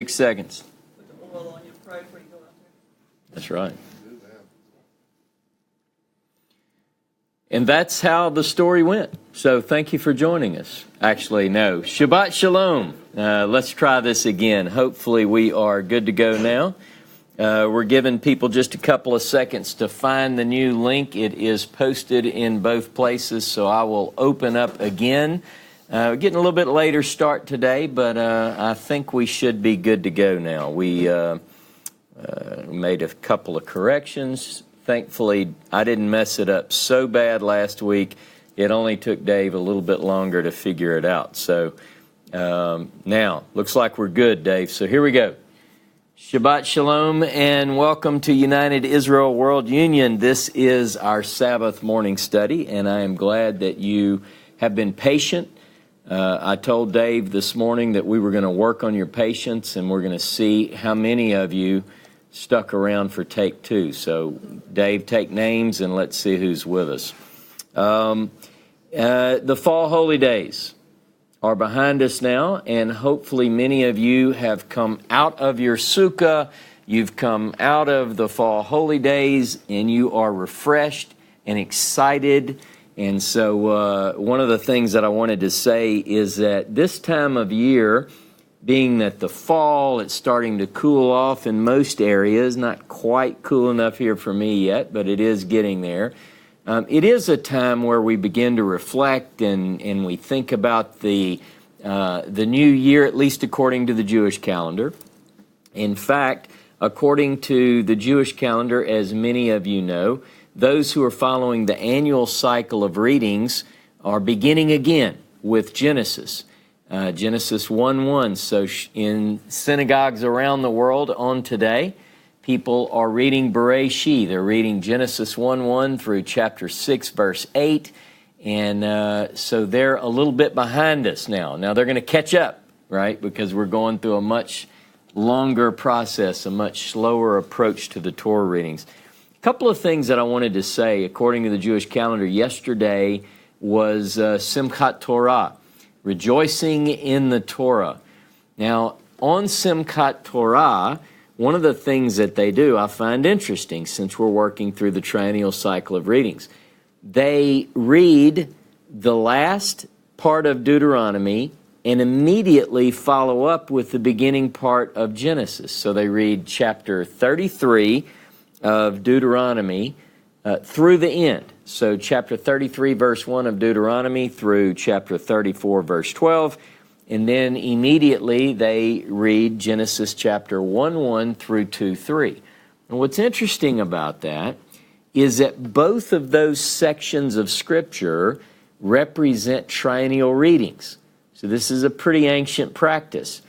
6 seconds. Put the oil on your fry before you go out there. That's right. And that's how the story went. So thank you for joining us. Actually, no. Shabbat Shalom. Let's try this again. Hopefully we are good to go now. We're giving people just a couple of seconds to find the new link. It is posted in both places, so I will open up again. We're getting a little bit later start today, but I think we should be good to go now. We made a couple of corrections. Thankfully, I didn't mess it up so bad last week. It only took Dave a little bit longer to figure it out. So now, looks like we're good, Dave. So here we go. Shabbat Shalom and welcome to United Israel World Union. This is our Sabbath morning study, and I am glad that you have been patient. I told Dave this morning that we were going to work on your patience, and we're going to see how many of you stuck around for take two. So, Dave, take names, and let's see who's with us. The fall holy days are behind us now, and hopefully many of you have come out of your sukkah, you've come out of the fall holy days, and you are refreshed and excited. And so one of the things that I wanted to say is that this time of year, being that the fall, it's starting to cool off in most areas, not quite cool enough here for me yet, but it is getting there. It is a time where we begin to reflect and we think about the new year, at least according to the Jewish calendar. In fact, according to the Jewish calendar, as many of you know, those who are following the annual cycle of readings are beginning again with Genesis. Genesis 1:1. So in synagogues around the world on today, people are reading Bereshit. They're reading Genesis 1:1 through chapter 6, verse 8. And so they're a little bit behind us now. Now they're going to catch up, right? Because we're going through a much longer process, a much slower approach to the Torah readings. A couple of things that I wanted to say according to the Jewish calendar. Yesterday was Simchat Torah, rejoicing in the Torah. Now, on Simchat Torah, one of the things that they do I find interesting since we're working through the triennial cycle of readings. They read the last part of Deuteronomy and immediately follow up with the beginning part of Genesis. So they read chapter 33 of Deuteronomy through the end. So chapter 33, verse 1 of Deuteronomy through chapter 34, verse 12. And then immediately they read Genesis chapter 1:1 through 2:3. And what's interesting about that is that both of those sections of Scripture represent triennial readings. So this is a pretty ancient practice.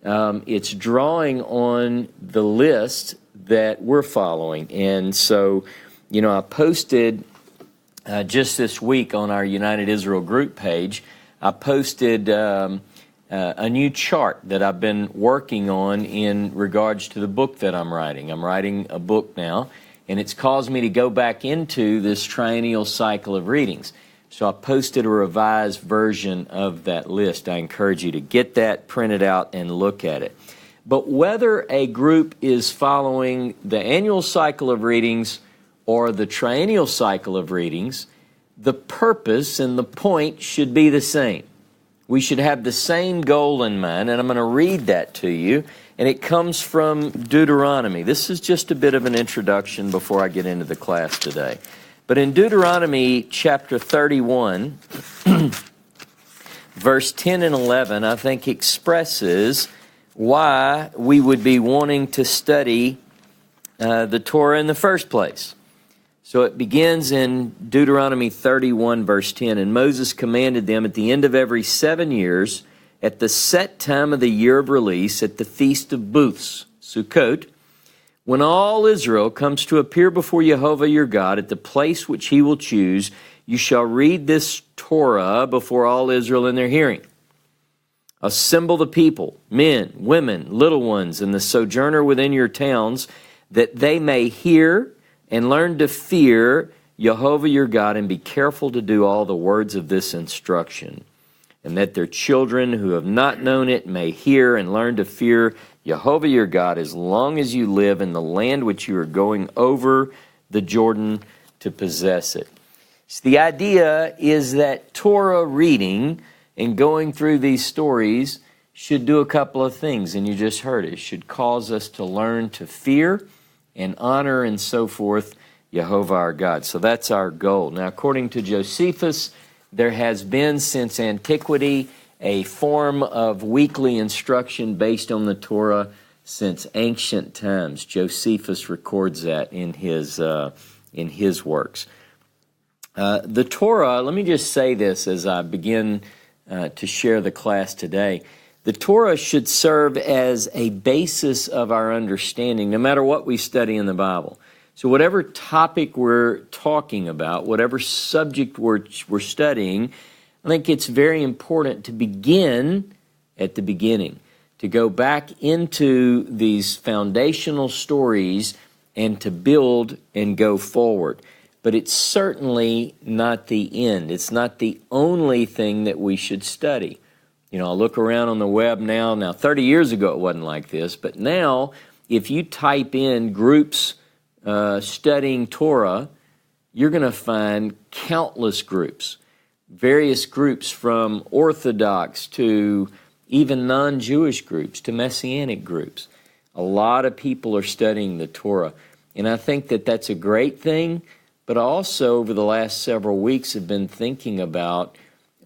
It's drawing on the list that we're following. And so, you know, I posted just this week on our United Israel group page, I posted a new chart that I've been working on in regards to the book that I'm writing. I'm writing a book now, and it's caused me to go back into this triennial cycle of readings. So I posted a revised version of that list. I encourage you to get that, print it out, and look at it. But whether a group is following the annual cycle of readings or the triennial cycle of readings, the purpose and the point should be the same. We should have the same goal in mind, and I'm going to read that to you, and it comes from Deuteronomy. This is just a bit of an introduction before I get into the class today. But in Deuteronomy chapter 31, verse 10 and 11, I think expresses why we would be wanting to study the Torah in the first place. So it begins in Deuteronomy 31, verse 10, and Moses commanded them at the end of every 7 years, at the set time of the year of release, at the Feast of Booths, Sukkot, when all Israel comes to appear before Jehovah your God at the place which he will choose, you shall read this Torah before all Israel in their hearing. Assemble the people, men, women, little ones, and the sojourner within your towns, that they may hear and learn to fear Jehovah your God, and be careful to do all the words of this instruction. and that their children who have not known it may hear and learn to fear Jehovah your God, as long as you live in the land which you are going over the Jordan to possess it. So the idea is that Torah reading and going through these stories should do a couple of things, and you just heard it. It should cause us to learn to fear and honor and so forth Jehovah our God. So that's our goal. Now, according to Josephus, there has been since antiquity a form of weekly instruction based on the Torah since ancient times. Josephus records that in his works. The Torah, let me just say this as I begin to share the class today. The Torah should serve as a basis of our understanding, no matter what we study in the Bible. So whatever topic we're talking about, whatever subject we're studying, I think it's very important to begin at the beginning, to go back into these foundational stories and to build and go forward. But it's certainly not the end. It's not the only thing that we should study. You know, I look around on the web now. Now, 30 years ago it wasn't like this, but now if you type in groups studying Torah, you're going to find countless groups. Various groups from Orthodox to even non-Jewish groups to Messianic groups. A lot of people are studying the Torah. And I think that that's a great thing, but also over the last several weeks have been thinking about,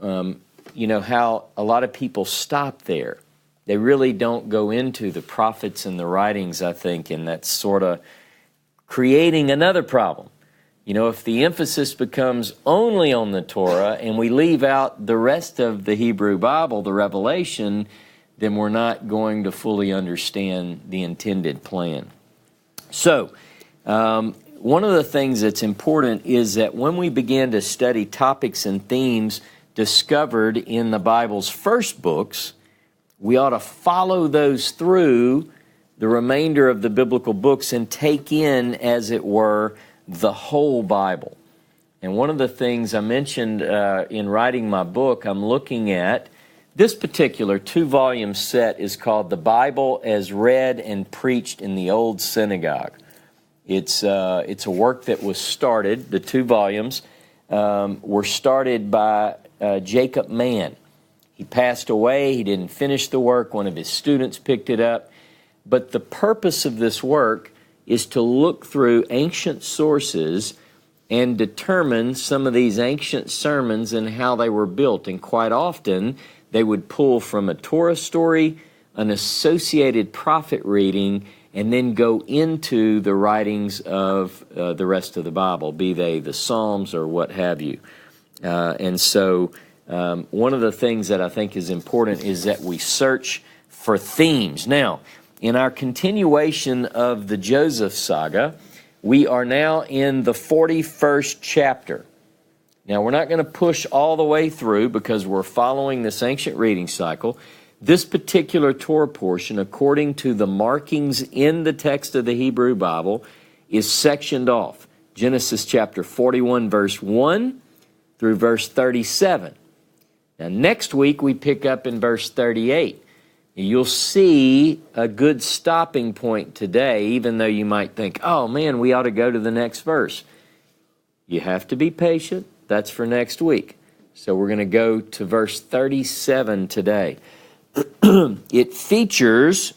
how a lot of people stop there. They really don't go into the prophets and the writings, I think, and that's sort of creating another problem. You know, if the emphasis becomes only on the Torah and we leave out the rest of the Hebrew Bible, the Revelation, then we're not going to fully understand the intended plan. So, one of the things that's important is that when we begin to study topics and themes discovered in the Bible's first books, we ought to follow those through the remainder of the biblical books and take in, as it were, the whole Bible. And one of the things I mentioned in writing my book, I'm looking at this particular 2-volume set is called The Bible as Read and Preached in the Old Synagogue. It's a work that was started, the 2 volumes were started by Jacob Mann. He passed away, he didn't finish the work, one of his students picked it up. But the purpose of this work is to look through ancient sources and determine some of these ancient sermons and how they were built. And quite often, they would pull from a Torah story, an associated prophet reading, and then go into the writings of the rest of the Bible, be they the Psalms or what have you. And so one of the things that I think is important is that we search for themes. Now, in our continuation of the Joseph saga, we are now in the 41st chapter. Now, we're not going to push all the way through because we're following this ancient reading cycle. This particular Torah portion, according to the markings in the text of the Hebrew Bible, is sectioned off. Genesis chapter 41, verse 1 through verse 37. Now, next week we pick up in verse 38. You'll see a good stopping point today, even though you might think, oh man, we ought to go to the next verse. You have to be patient. That's for next week. So we're going to go to verse 37 today. It features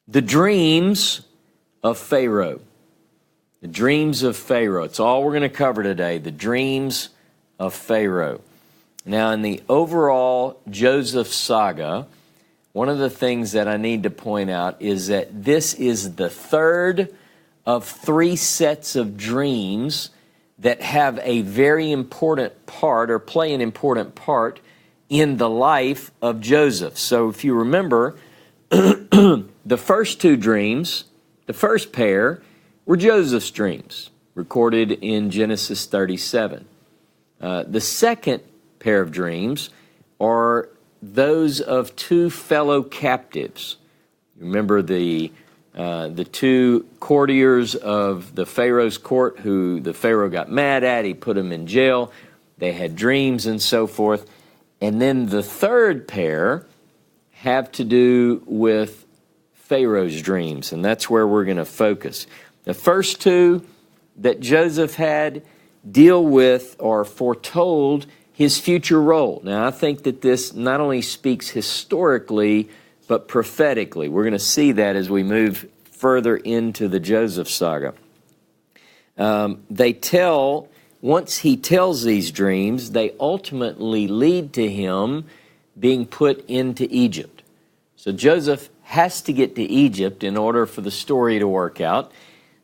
the dreams of Pharaoh. The dreams of Pharaoh. It's all we're going to cover today, the dreams of Pharaoh. Now, in the overall Joseph saga, one of the things that I need to point out is that this is the third of 3 sets of dreams that have a very important part or play an important part in the life of Joseph. So if you remember, the first 2 dreams, the first pair, were Joseph's dreams, recorded in Genesis 37. The second pair of dreams are those of 2 fellow captives. Remember the 2 courtiers of the Pharaoh's court who the Pharaoh got mad at. He put them in jail. They had dreams and so forth. And then the third pair have to do with Pharaoh's dreams, and that's where we're going to focus. The first two that Joseph had deal with or foretold his future role. Now, I think that this not only speaks historically, but prophetically. We're going to see that as we move further into the Joseph saga. Once he tells these dreams, they ultimately lead to him being put into Egypt. So Joseph has to get to Egypt in order for the story to work out.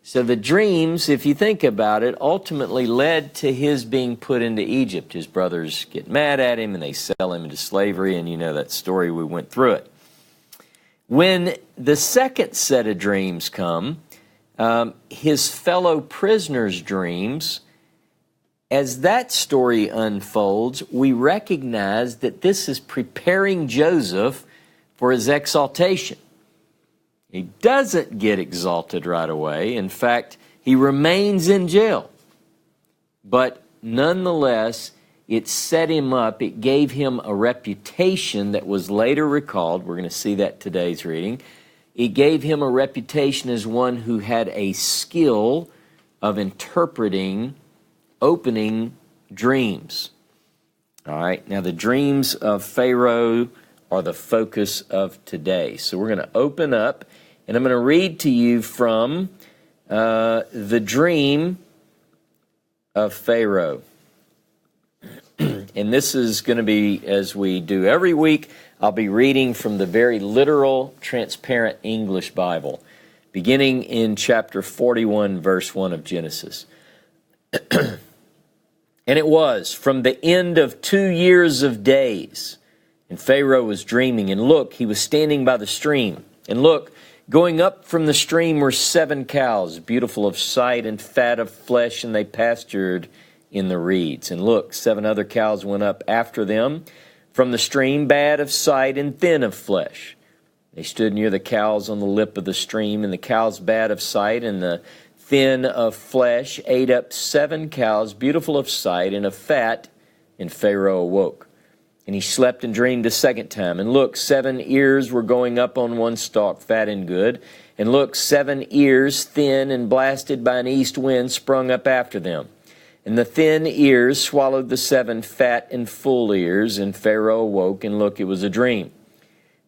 So the dreams, if you think about it, ultimately led to his being put into Egypt. His brothers get mad at him and they sell him into slavery, and you know that story, we went through it. When the second set of dreams come, his fellow prisoners' dreams, as that story unfolds, we recognize that this is preparing Joseph for his exaltation. He doesn't get exalted right away. In fact, he remains in jail. But nonetheless, it set him up. It gave him a reputation that was later recalled. We're going to see that today's reading. It gave him a reputation as one who had a skill of interpreting, opening dreams. All right, now the dreams of Pharaoh are the focus of today. So we're going to open up, and I'm going to read to you from the dream of Pharaoh. And this is going to be, as we do every week, I'll be reading from the very literal, transparent English Bible, beginning in chapter 41, verse 1 of Genesis. And it was from the end of 2 years of days, and Pharaoh was dreaming, and look, he was standing by the stream. And look, going up from the stream were 7 cows, beautiful of sight and fat of flesh, and they pastured in the reeds. And look, 7 other cows went up after them from the stream, bad of sight and thin of flesh. They stood near the cows on the lip of the stream, and the cows bad of sight and the thin of flesh ate up 7 cows, beautiful of sight and of fat, and Pharaoh awoke. And he slept and dreamed a second time. And look, 7 ears were going up on one stalk, fat and good. And look, 7 ears, thin and blasted by an east wind, sprung up after them. And the thin ears swallowed the 7 fat and full ears, and Pharaoh awoke, and look, it was a dream.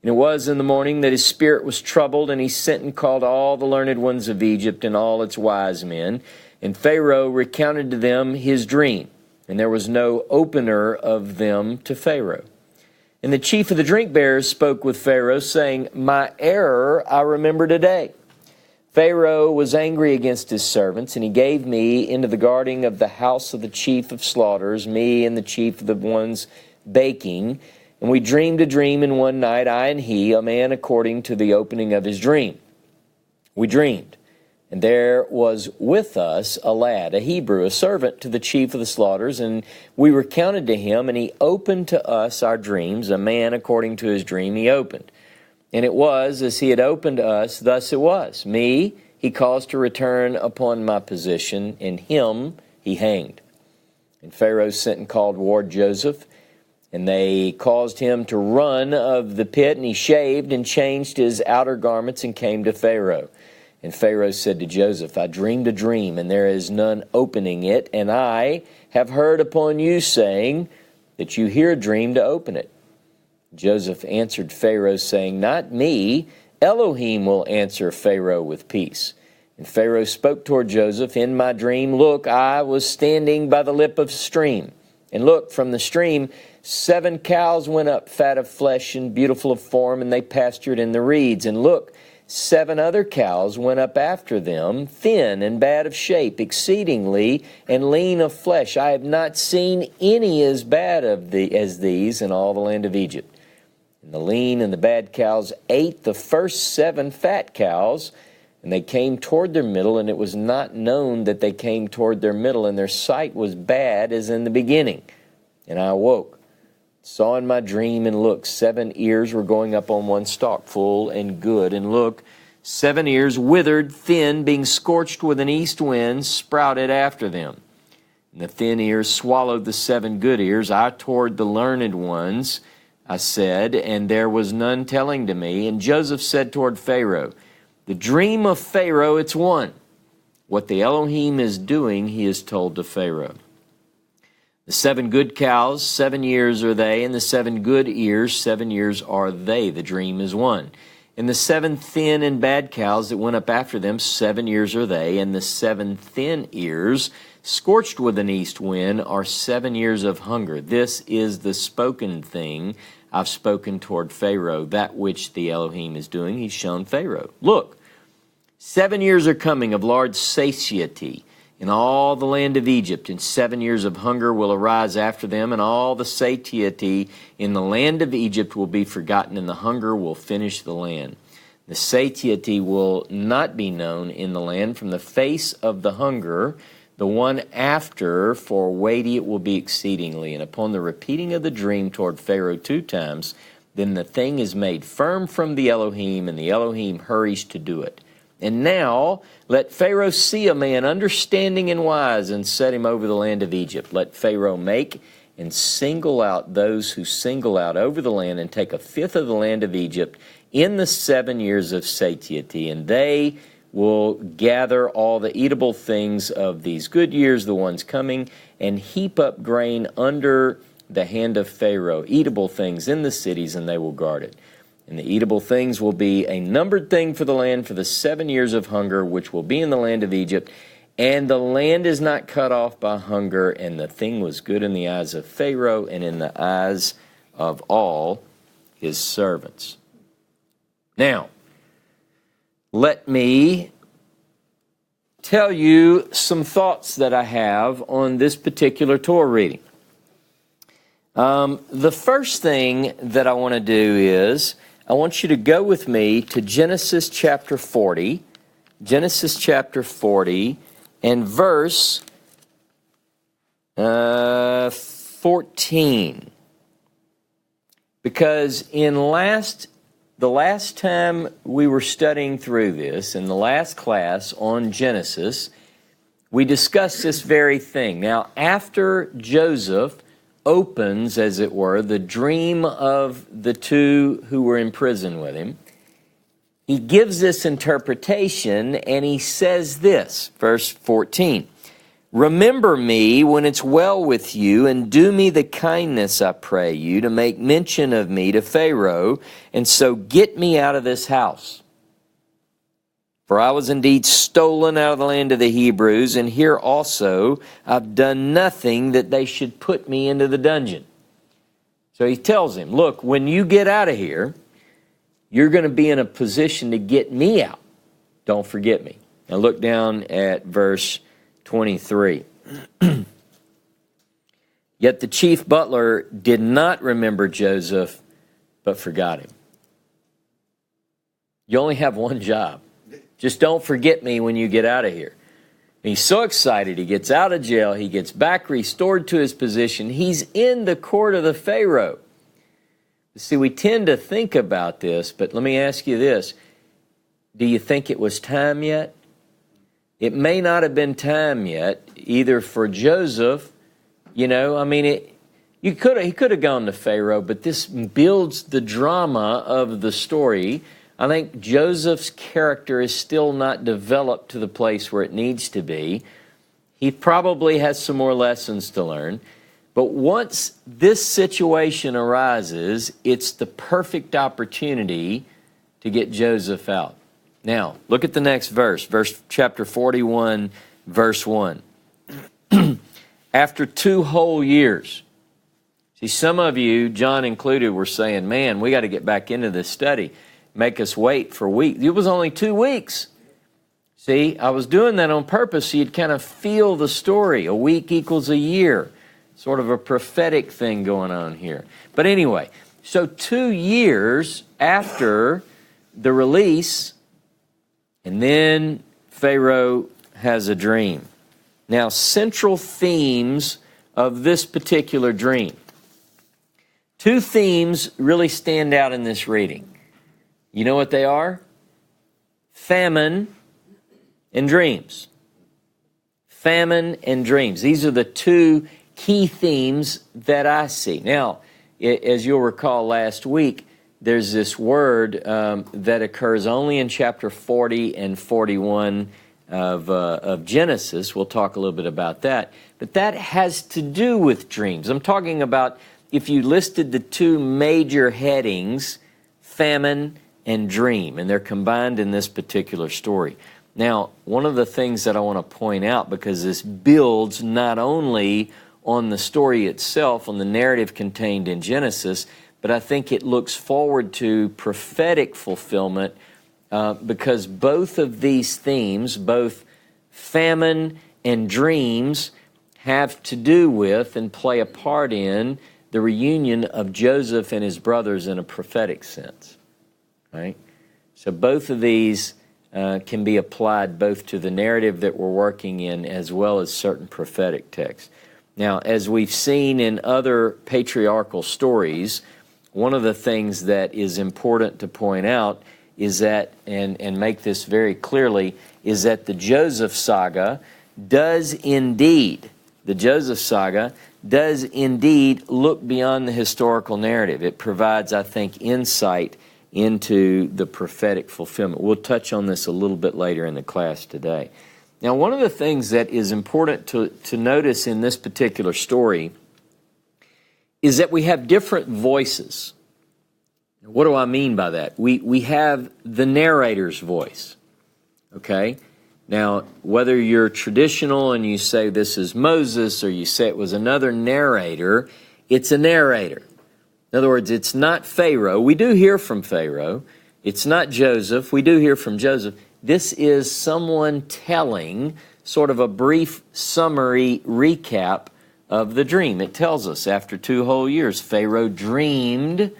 And it was in the morning that his spirit was troubled, and he sent and called all the learned ones of Egypt and all its wise men. And Pharaoh recounted to them his dream, and there was no opener of them to Pharaoh. And the chief of the drink bearers spoke with Pharaoh, saying, My error I remember today. Pharaoh was angry against his servants, and he gave me into the guarding of the house of the chief of slaughters, me and the chief of the ones baking. And we dreamed a dream in one night, I and he, a man according to the opening of his dream. We dreamed, and there was with us a lad, a Hebrew, a servant to the chief of the slaughters, and we recounted to him, and he opened to us our dreams, a man according to his dream he opened. And it was, as he had opened to us, thus it was. Me he caused to return upon my position, and him he hanged. And Pharaoh sent and called ward Joseph, and they caused him to run of the pit, and he shaved and changed his outer garments and came to Pharaoh. And Pharaoh said to Joseph, I dreamed a dream, and there is none opening it, and I have heard upon you saying that you hear a dream to open it. Joseph answered Pharaoh, saying, Not me, Elohim will answer Pharaoh with peace. And Pharaoh spoke toward Joseph, In my dream, look, I was standing by the lip of a stream. And look, from the stream 7 cows went up, fat of flesh and beautiful of form, and they pastured in the reeds. And look, 7 other cows went up after them, thin and bad of shape, exceedingly, and lean of flesh. I have not seen any as bad as these in all the land of Egypt. And the lean and the bad cows ate the first 7 fat cows, and they came toward their middle, and it was not known that they came toward their middle, and their sight was bad as in the beginning. And I awoke, saw in my dream, and look, 7 ears were going up on one stalk, full and good. And look, 7 ears withered, thin, being scorched with an east wind, sprouted after them. And the thin ears swallowed the 7 good ears. I toward the learned ones, I said, and there was none telling to me. And Joseph said toward Pharaoh, the dream of Pharaoh, it's one. What the Elohim is doing, he is told to Pharaoh. The 7 good cows, 7 years are they, and the 7 good ears, 7 years are they. The dream is one. And the 7 thin and bad cows that went up after them, 7 years are they, and the 7 thin ears, scorched with an east wind, are 7 years of hunger. This is the spoken thing I've spoken toward Pharaoh, that which the Elohim is doing. He's shown Pharaoh. Look, 7 years are coming of large satiety in all the land of Egypt, and 7 years of hunger will arise after them, and all the satiety in the land of Egypt will be forgotten, and the hunger will finish the land. The satiety will not be known in the land from the face of the hunger, the one after, for weighty it will be exceedingly. And upon the repeating of the dream toward Pharaoh 2 times, then the thing is made firm from the Elohim, and the Elohim hurries to do it. And now let Pharaoh see a man understanding and wise, and set him over the land of Egypt. Let Pharaoh make and single out those who single out over the land, and take 1/5 of the land of Egypt in the 7 years of satiety. And they will gather all the eatable things of these good years, the ones coming, and heap up grain under the hand of Pharaoh, eatable things in the cities, and they will guard it. And the eatable things will be a numbered thing for the land for the 7 years of hunger, which will be in the land of Egypt. And the land is not cut off by hunger, and the thing was good in the eyes of Pharaoh and in the eyes of all his servants. Now, let me tell you some thoughts that I have on this particular Torah reading. The first thing that I want to do is, I want you to go with me to Genesis chapter 40, and verse 14. Because the last time we were studying through this, in the last class on Genesis, we discussed this very thing. Now, after Joseph opens, as it were, the dream of the 2 who were in prison with him, he gives this interpretation, and he says this, verse 14, remember me when it's well with you, and do me the kindness, I pray you, to make mention of me to Pharaoh, and so get me out of this house. For I was indeed stolen out of the land of the Hebrews, and here also I've done nothing that they should put me into the dungeon. So he tells him, look, when you get out of here, you're going to be in a position to get me out. Don't forget me. Now look down at verse 23. Yet the chief butler did not remember Joseph, but forgot him. You only have one job. Just don't forget me when you get out of here. And he's so excited. He gets out of jail. He gets back restored to his position. He's in the court of the Pharaoh. See, we tend to think about this, but let me ask you this. Do you think it was time yet? It may not have been time yet, either for Joseph, he could have gone to Pharaoh, but this builds the drama of the story. I think Joseph's character is still not developed to the place where it needs to be. He probably has some more lessons to learn. But once this situation arises, it's the perfect opportunity to get Joseph out. Now, look at the next verse chapter 41, verse 1. After 2 whole years. See, some of you, John included, were saying, man, we got to get back into this study. Make us wait for weeks. It was only 2 weeks. See, I was doing that on purpose so you'd kind of feel the story. A week equals a year. Sort of a prophetic thing going on here. But anyway, so 2 years after the release, and then Pharaoh has a dream. Now, central themes of this particular dream. 2 themes really stand out in this reading. You know what they are? Famine and dreams. Famine and dreams. These are the 2 key themes that I see. Now, as you'll recall last week, there's this word that occurs only in chapter 40 and 41 of Genesis. We'll talk a little bit about that. But that has to do with dreams. I'm talking about if you listed the two major headings, famine and dream, and they're combined in this particular story. Now, one of the things that I want to point out, because this builds not only on the story itself, on the narrative contained in Genesis, but I think it looks forward to prophetic fulfillment because both of these themes, both famine and dreams, have to do with and play a part in the reunion of Joseph and his brothers in a prophetic sense. Right? So both of these can be applied both to the narrative that we're working in as well as certain prophetic texts. Now, as we've seen in other patriarchal stories, one of the things that is important to point out is that, and make this very clearly, is that the Joseph saga does indeed look beyond the historical narrative. It provides, I think, insight into the prophetic fulfillment. We'll touch on this a little bit later in the class today. Now, one of the things that is important to notice in this particular story is that we have different voices. What do I mean by that? We have the narrator's voice, okay? Now, whether you're traditional and you say this is Moses or you say it was another narrator, it's a narrator. In other words, it's not Pharaoh. We do hear from Pharaoh. It's not Joseph. We do hear from Joseph. This is someone telling sort of a brief summary recap of the dream. It tells us after 2 whole years, Pharaoh dreamed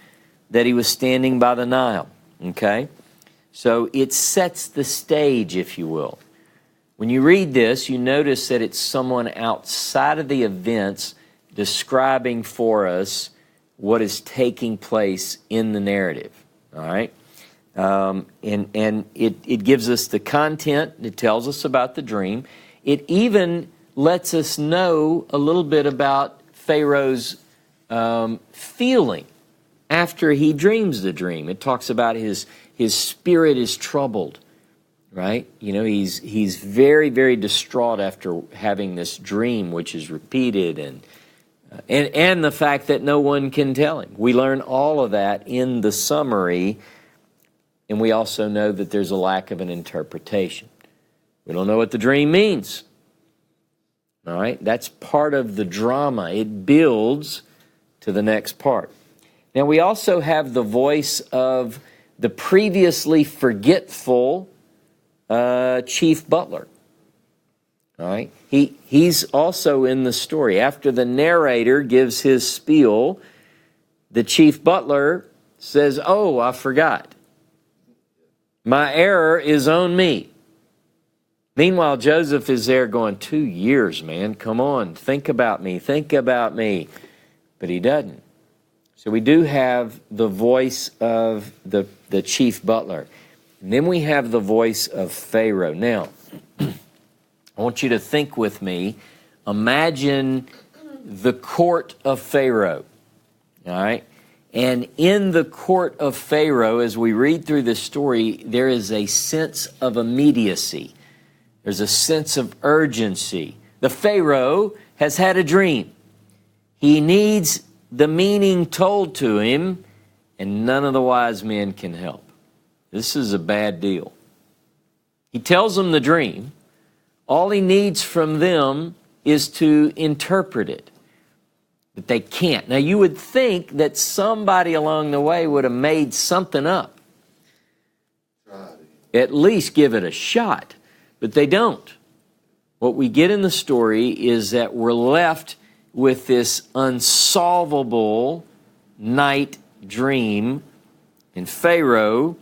that he was standing by the Nile. Okay? So it sets the stage, if you will. When you read this, you notice that it's someone outside of the events describing for us what is taking place in the narrative. All right? And it gives us the content. It tells us about the dream. It even lets us know a little bit about Pharaoh's feeling after he dreams the dream. It talks about his spirit is troubled, right? You know, he's very, very distraught after having this dream, which is repeated, and the fact that no one can tell him. We learn all of that in the summary, and we also know that there's a lack of an interpretation. We don't know what the dream means. All right? That's part of the drama. It builds to the next part. Now, we also have the voice of the previously forgetful chief butler. All right? He's also in the story. After the narrator gives his spiel, the chief butler says, "Oh, I forgot. My error is on me." Meanwhile, Joseph is there going, 2 years, man. Come on, think about me. But he doesn't. So we do have the voice of the chief butler. And then we have the voice of Pharaoh. Now, I want you to think with me. Imagine the court of Pharaoh. All right? And in the court of Pharaoh, as we read through this story, there is a sense of immediacy. There's a sense of urgency. The Pharaoh has had a dream. He needs the meaning told to him, and none of the wise men can help. This is a bad deal. He tells them the dream. All he needs from them is to interpret it. But they can't. Now, you would think that somebody along the way would have made something up. At least give it a shot. But they don't. What we get in the story is that we're left with this unsolvable night dream, and Pharaoh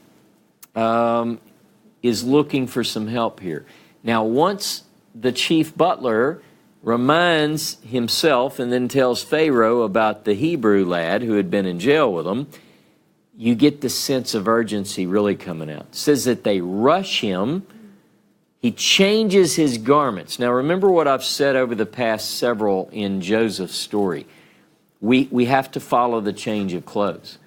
is looking for some help here. Now, once the chief butler reminds himself and then tells Pharaoh about the Hebrew lad who had been in jail with him, you get the sense of urgency really coming out. It says that they rush him. He changes his garments. Now, remember what I've said over the past several in Joseph's story. we have to follow the change of clothes.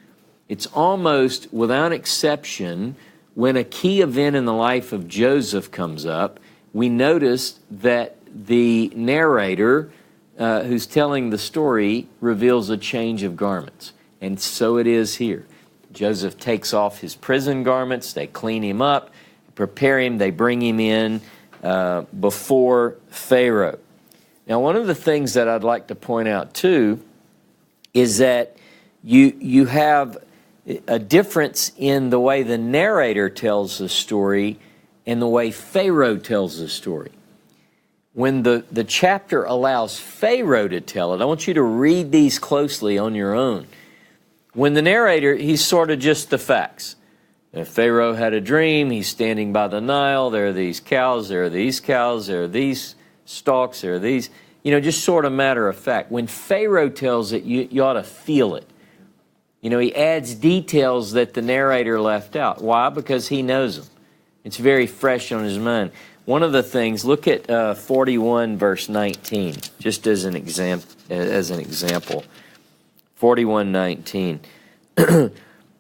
It's almost without exception, when a key event in the life of Joseph comes up, we notice that the narrator who's telling the story reveals a change of garments. And so it is here. Joseph takes off his prison garments, they clean him up, prepare him, they bring him in before Pharaoh. Now, one of the things that I'd like to point out too is that you have a difference in the way the narrator tells the story and the way Pharaoh tells the story. When the chapter allows Pharaoh to tell it, I want you to read these closely on your own. When the narrator, he's sort of just the facts. Pharaoh had a dream, he's standing by the Nile, there are these cows, there are these cows, there are these stalks, there are these, just sort of matter of fact. When Pharaoh tells it, you ought to feel it. He adds details that the narrator left out. Why? Because he knows them. It's very fresh on his mind. One of the things, look at 41 verse 19, just as an example. 41:19.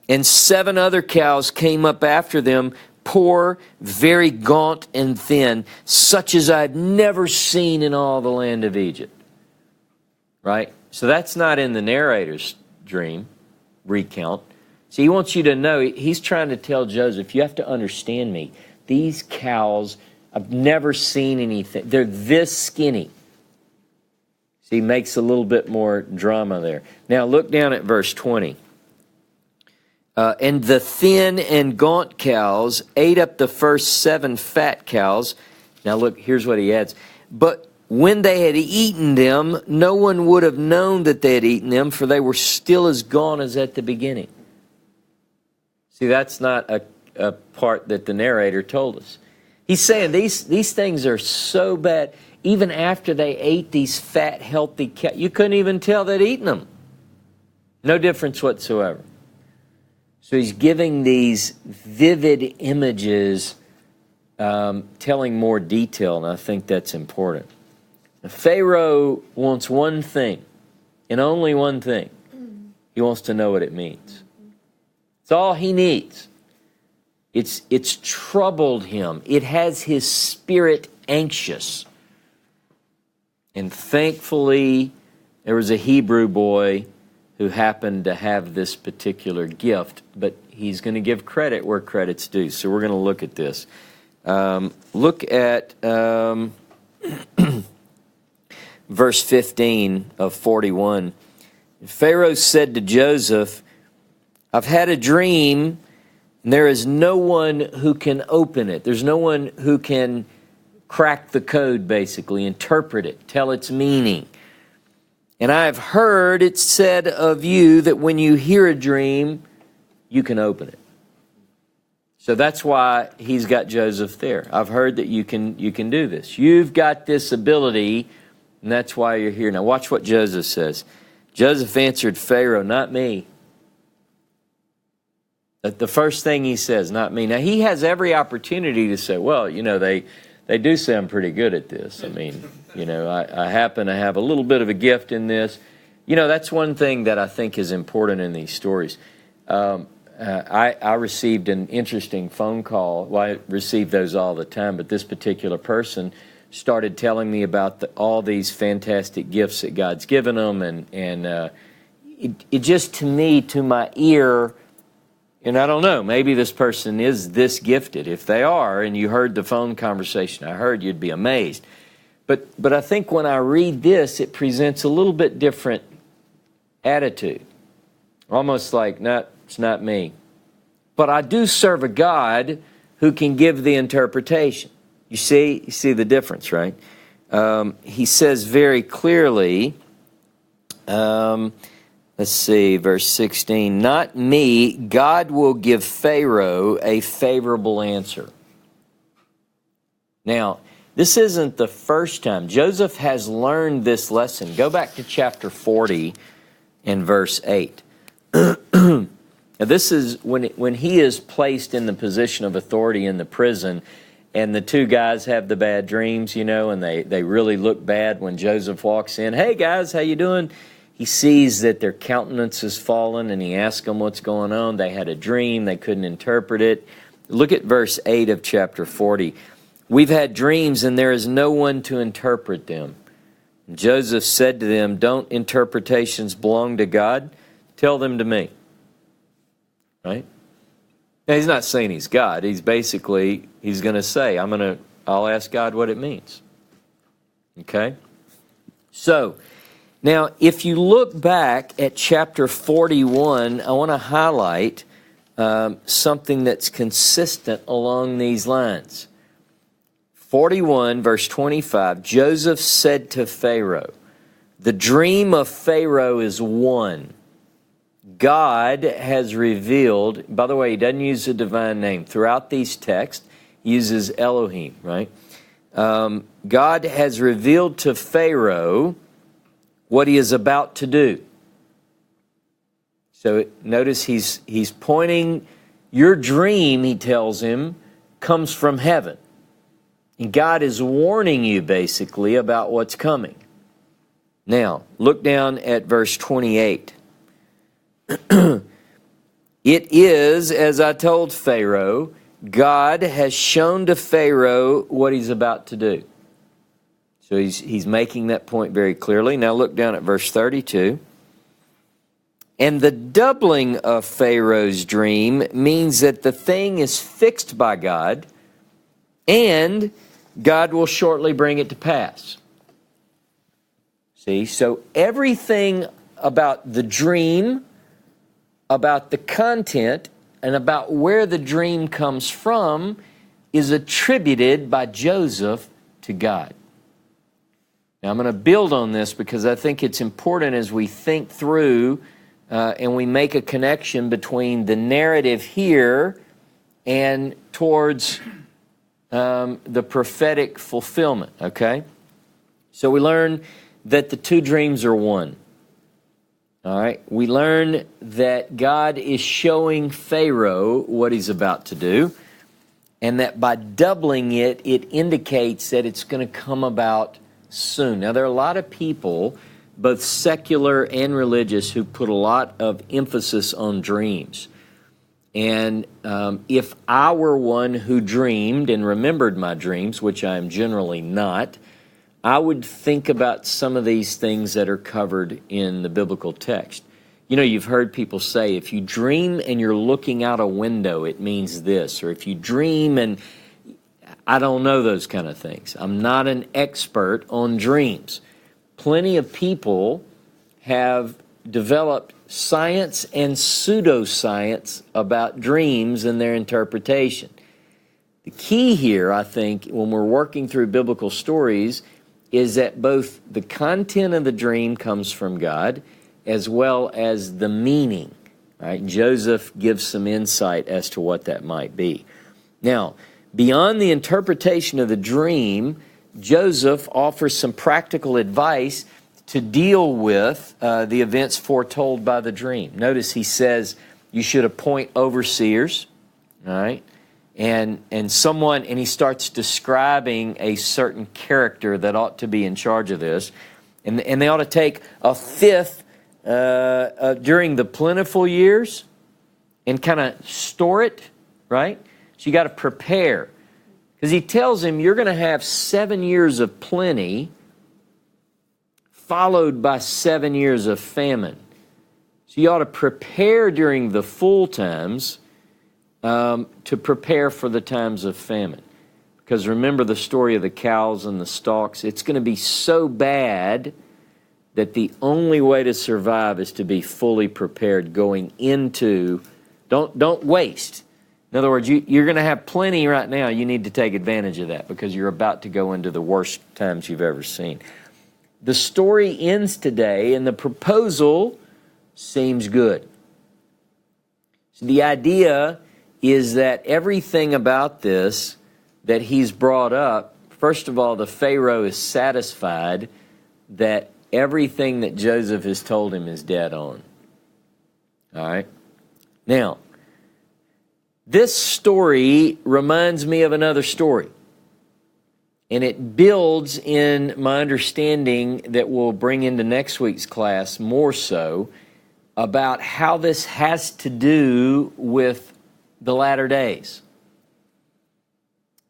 And 7 other cows came up after them, poor, very gaunt and thin, such as I'd never seen in all the land of Egypt. Right? So that's not in the narrator's dream, recount. So he wants you to know, he's trying to tell Joseph, you have to understand me. These cows, I've never seen anything. They're this skinny. So he makes a little bit more drama there. Now look down at verse 20. And the thin and gaunt cows ate up the first 7 fat cows. Now look, here's what he adds. But when they had eaten them, no one would have known that they had eaten them, for they were still as gaunt as at the beginning. See, that's not a part that the narrator told us. He's saying these things are so bad, even after they ate these fat, healthy cows, you couldn't even tell they'd eaten them. No difference whatsoever. So he's giving these vivid images, telling more detail, and I think that's important. Pharaoh wants one thing, and only one thing. He wants to know what it means. It's all he needs. It's troubled him. It has his spirit anxious. And thankfully, there was a Hebrew boy who happened to have this particular gift, but he's going to give credit where credit's due. So we're going to look at this. Look at verse 15 of 41. Pharaoh said to Joseph, I've had a dream, and there is no one who can open it. There's no one who can crack the code, basically, interpret it, tell its meaning. And I have heard it said of you that when you hear a dream, you can open it. So that's why he's got Joseph there. I've heard that you can do this. You've got this ability, and that's why you're here. Now watch what Joseph says. Joseph answered Pharaoh, not me. The first thing he says, not me. Now he has every opportunity to say, well, they do sound pretty good at this. I mean, I happen to have a little bit of a gift in this. That's one thing that I think is important in these stories. I received an interesting phone call. Well, I receive those all the time, but this particular person started telling me about all these fantastic gifts that God's given them, and it just, to me, to my ear, and I don't know, maybe this person is this gifted. If they are, and you heard the phone conversation I heard, you'd be amazed. But I think when I read this, it presents a little bit different attitude. Almost like, no, it's not me. But I do serve a God who can give the interpretation. You see the difference, right? He says very clearly, let's see, verse 16, not me, God will give Pharaoh a favorable answer. Now, this isn't the first time. Joseph has learned this lesson. Go back to chapter 40 and verse 8. Now, this is when he is placed in the position of authority in the prison, and the 2 guys have the bad dreams, and they really look bad when Joseph walks in. Hey, guys, how you doing? he sees that their countenance has fallen, and he asks them what's going on. They had a dream. They couldn't interpret it. Look at verse 8 of chapter 40. We've had dreams, and there is no one to interpret them. And Joseph said to them, don't interpretations belong to God? Tell them to me. Right? Now, he's not saying he's God. He's going to say, I'll ask God what it means. Okay? So, now, if you look back at chapter 41, I want to highlight something that's consistent along these lines. 41, verse 25, Joseph said to Pharaoh, the dream of Pharaoh is one. God has revealed, by the way, he doesn't use a divine name. Throughout these texts, he uses Elohim, right? God has revealed to Pharaoh what he is about to do. So notice he's pointing, your dream, he tells him, comes from heaven. And God is warning you, basically, about what's coming. Now, look down at verse 28. It is, as I told Pharaoh, God has shown to Pharaoh what he's about to do. So he's making that point very clearly. Now look down at verse 32. And the doubling of Pharaoh's dream means that the thing is fixed by God, and God will shortly bring it to pass. See, so everything about the dream, about the content, and about where the dream comes from is attributed by Joseph to God. Now I'm going to build on this because I think it's important as we think through and we make a connection between the narrative here and towards the prophetic fulfillment, okay? So we learn that the two dreams are one. All right? We learn that God is showing Pharaoh what he's about to do, and that by doubling it, it indicates that it's going to come about soon. Now, there are a lot of people, both secular and religious, who put a lot of emphasis on dreams. And if I were one who dreamed and remembered my dreams, which I am generally not, I would think about some of these things that are covered in the biblical text. You know, you've heard people say, if you dream and you're looking out a window, it means this. Or if you dream and I don't know those kind of things. I'm not an expert on dreams. Plenty of people have developed science and pseudoscience about dreams and their interpretation. The key here, I think, when we're working through biblical stories, is that both the content of the dream comes from God as well as the meaning. Right? Joseph gives some insight as to what that might be. Now, beyond the interpretation of the dream, Joseph offers some practical advice to deal with the events foretold by the dream. Notice he says you should appoint overseers, all right? And someone, and he starts describing a certain character that ought to be in charge of this. And they ought to take a fifth during the plentiful years and kind of store it, right? So you got to prepare. Because he tells him you're going to have 7 years of plenty followed by 7 years of famine. So you ought to prepare during the full times to prepare for the times of famine. Because remember the story of the cows and the stalks. It's going to be so bad that the only way to survive is to be fully prepared going into, don't waste. In other words, you're going to have plenty right now. You need to take advantage of that because you're about to go into the worst times you've ever seen. The story ends today, and the proposal seems good. So the idea is that everything about this that he's brought up, first of all, the Pharaoh is satisfied that everything that Joseph has told him is dead on. All right? Now, this story reminds me of another story. And it builds in my understanding that we'll bring into next week's class more so about how this has to do with the latter days.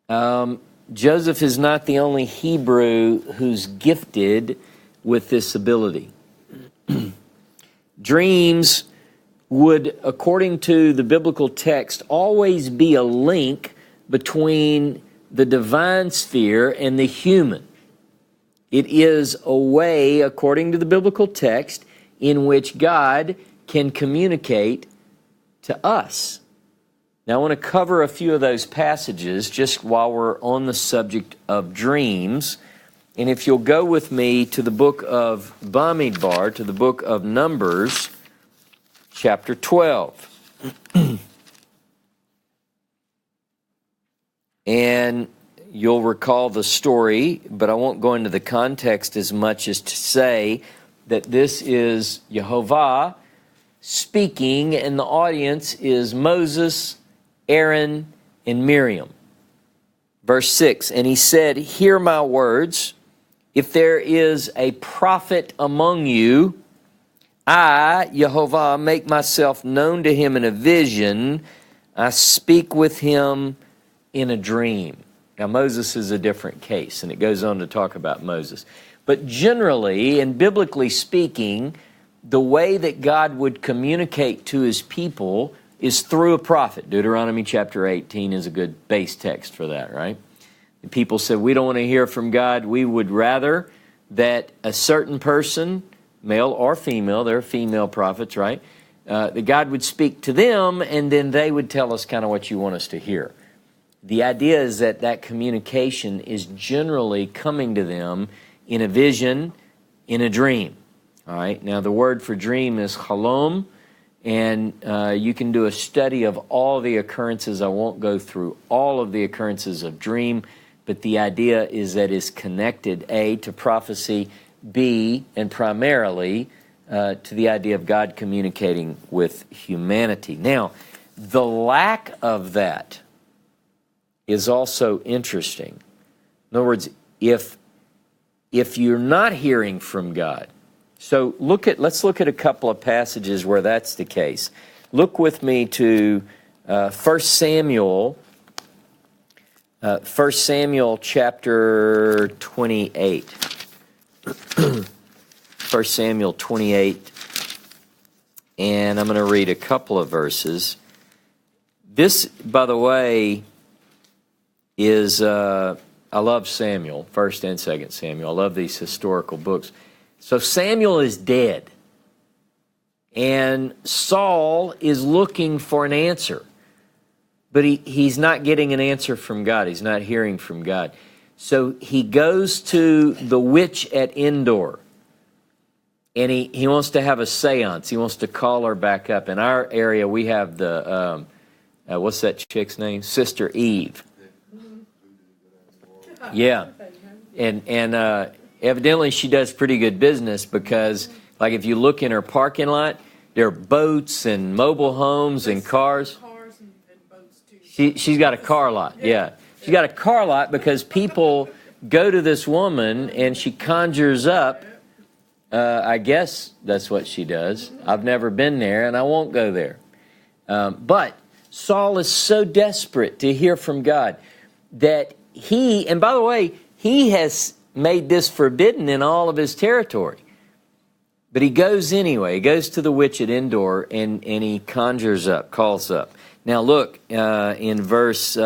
Joseph is not the only Hebrew who's gifted with this ability. Dreams would, according to the biblical text, always be a link between the divine sphere and the human. It is a way, according to the biblical text, in which God can communicate to us. Now, I want to cover a few of those passages just while we're on the subject of dreams. And if you'll go with me to the book of Bamidbar, to the book of Numbers, chapter 12. And you'll recall the story, but I won't go into the context as much as to say that this is Yehovah speaking, and the audience is Moses, Aaron, and Miriam. Verse 6, and he said, hear my words. If there is a prophet among you, I, Yehovah, make myself known to him in a vision. I speak with him in a dream. Now, Moses is a different case, and it goes on to talk about Moses. But generally, and biblically speaking, the way that God would communicate to his people is through a prophet. Deuteronomy chapter 18 is a good base text for that, right? The people said, we don't want to hear from God. We would rather that a certain person, male or female, they're female prophets, right? That God would speak to them, and then they would tell us kind of what you want us to hear. The idea is that that communication is generally coming to them in a vision, in a dream. All right. Now, the word for dream is halom, and you can do a study of all the occurrences. I won't go through all of the occurrences of dream, but the idea is that it's connected, A, to prophecy, B, and primarily to the idea of God communicating with humanity. Now, the lack of that is also interesting. In other words, if you're not hearing from God, so let's look at a couple of passages where that's the case. Look with me to 1 Samuel chapter 28. 1 Samuel 28, and I'm going to read a couple of verses. This, by the way, is, I love Samuel, 1st and 2nd Samuel. I love these historical books. So Samuel is dead, and Saul is looking for an answer, but he's not getting an answer from God. He's not hearing from God. So he goes to the witch at Endor, and he wants to have a seance. He wants to call her back up. In our area, we have the, what's that chick's name? Sister Eve. Yeah. And evidently she does pretty good business because, like, if you look in her parking lot, there are boats and mobile homes and cars. And boats too. She's got a car lot, yeah. She's got a car lot because people go to this woman and she conjures up, I guess that's what she does. I've never been there and I won't go there. But Saul is so desperate to hear from God that and by the way, he has made this forbidden in all of his territory. But he goes anyway. He goes to the witch at Endor and he calls up. Now look in verse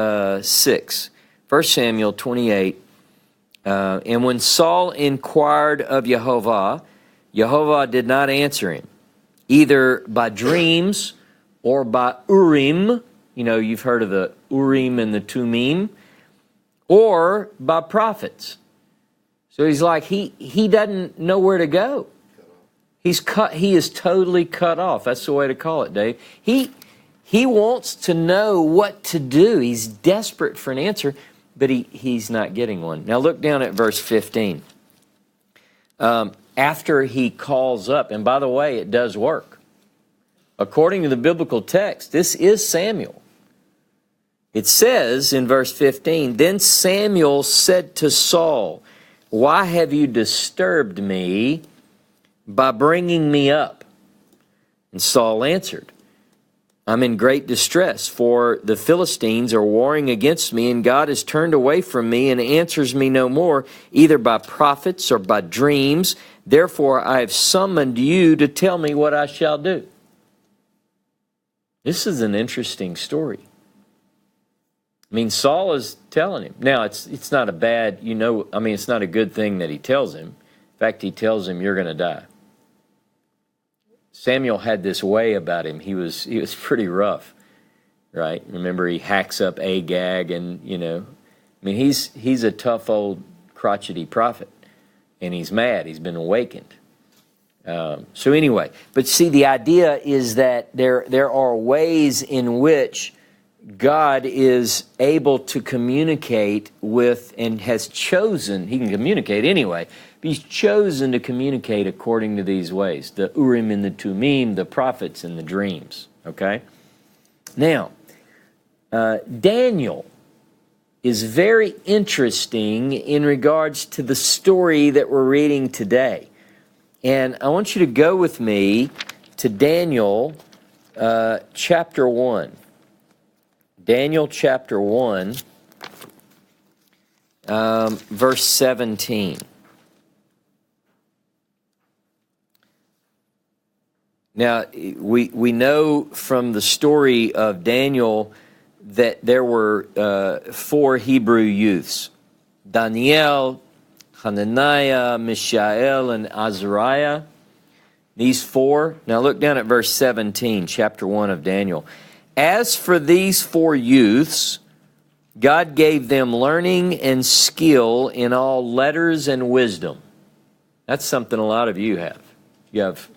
6, 1 Samuel 28. And when Saul inquired of Yehovah, Yehovah did not answer him, either by dreams or by Urim. You know, you've heard of the Urim and the Tumim, or by prophets. So he's like, he doesn't know where to go. He is totally cut off. That's the way to call it, Dave. He wants to know what to do. He's desperate for an answer, but he's not getting one. Now look down at verse 15. After he calls up, and by the way, it does work. According to the biblical text, this is Samuel. It says in verse 15, "Then Samuel said to Saul, 'Why have you disturbed me by bringing me up?' And Saul answered, 'I'm in great distress, for the Philistines are warring against me, and God has turned away from me and answers me no more, either by prophets or by dreams. Therefore I have summoned you to tell me what I shall do.'" This is an interesting story. I mean, Saul is telling him. Now, it's not a bad, it's not a good thing that he tells him. In fact, he tells him, "You're going to die." Samuel had this way about him. He was pretty rough, right? Remember, he hacks up Agag, and he's a tough old crotchety prophet, and he's mad. He's been awakened. So anyway, but see, the idea is that there are ways in which God is able to communicate with, and has chosen, he can communicate anyway, but he's chosen to communicate according to these ways, the Urim and the Tumim, the prophets and the dreams, okay? Now, Daniel is very interesting in regards to the story that we're reading today. And I want you to go with me to Daniel chapter 1. Daniel chapter 1, verse 17. Now, we know from the story of Daniel that there were 4 Hebrew youths: Daniel, Hananiah, Mishael, and Azariah. These 4. Now look down at verse 17, chapter 1 of Daniel. "As for these 4 youths, God gave them learning and skill in all letters and wisdom." That's something a lot of you have. You have,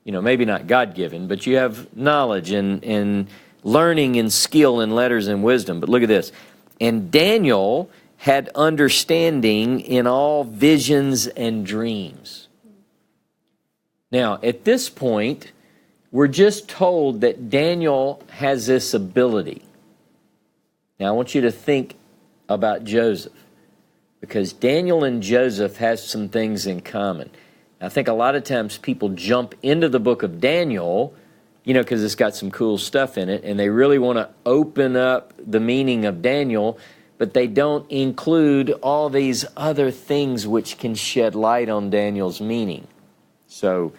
maybe not God-given, but you have knowledge and learning and skill in letters and wisdom. But look at this. "And Daniel had understanding in all visions and dreams." Now, at this point, we're just told that Daniel has this ability. Now, I want you to think about Joseph, because Daniel and Joseph have some things in common. I think a lot of times people jump into the book of Daniel, because it's got some cool stuff in it, and they really want to open up the meaning of Daniel, but they don't include all these other things which can shed light on Daniel's meaning. So,